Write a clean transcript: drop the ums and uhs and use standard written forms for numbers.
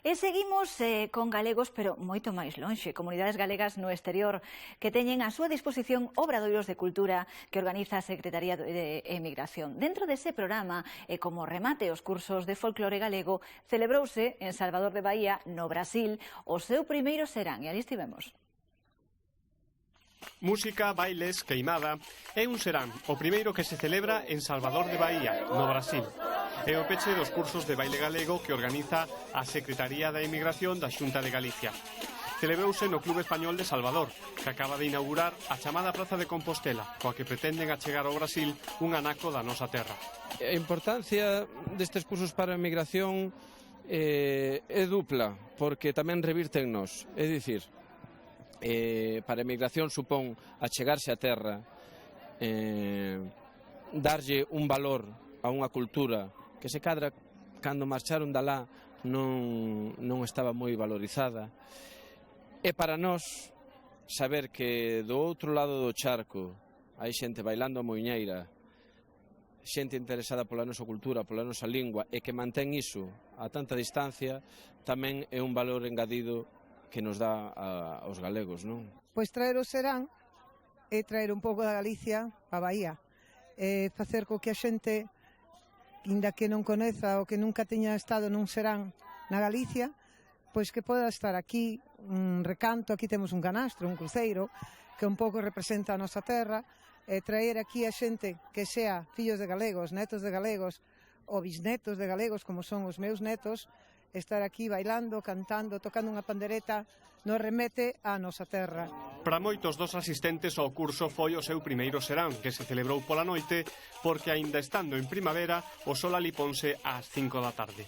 E seguimos con galegos, pero moito máis lonxe, comunidades galegas no exterior que teñen a súa disposición obradoiros de cultura que organiza a Secretaría de Emigración. Dentro dese programa, e como remate os cursos de folclore galego, celebrouse en Salvador de Bahía, no Brasil, o seu primeiro serán, e ali estivemos. Música, bailes, queimada é un serán, o primeiro que se celebra en Salvador de Bahía, no Brasil. É o peche dos cursos de baile galego que organiza a Secretaría da Emigración da Xunta de Galicia. Celebrouse no Club Español de Salvador, que acaba de inaugurar a chamada Praza de Compostela, coa que pretenden achegar ao Brasil un anaco da nosa terra. A importancia destes cursos para a emigración é dupla, porque tamén revirtennos, é dicir, para a emigración supón achegarse á terra, darlle un valor a unha cultura que se cadra cando marcharon dalá non estaba moi valorizada, e para nós saber que do outro lado do charco hai xente bailando a moiñeira, xente interesada pola nosa cultura, pola nosa lingua, e que mantén iso a tanta distancia, tamén é un valor engadido que nos dá aos galegos, non? Pois traer o serán é traer un pouco da Galicia a Bahía, facer co que a xente, inda que non coneza ou que nunca teña estado nun serán na Galicia, pois que poda estar aquí un recanto. Aquí temos un canastro, un cruceiro, que un pouco representa a nosa terra, e traer aquí a xente que sea fillos de galegos, netos de galegos ou bisnetos de galegos, como son os meus netos, estar aquí bailando, cantando, tocando unha pandereta, nos remete á nosa terra. Para moitos dos asistentes ao curso foi o seu primeiro serán, que se celebrou pola noite, porque aínda estando en primavera, o sol ali ponse ás 5 da tarde.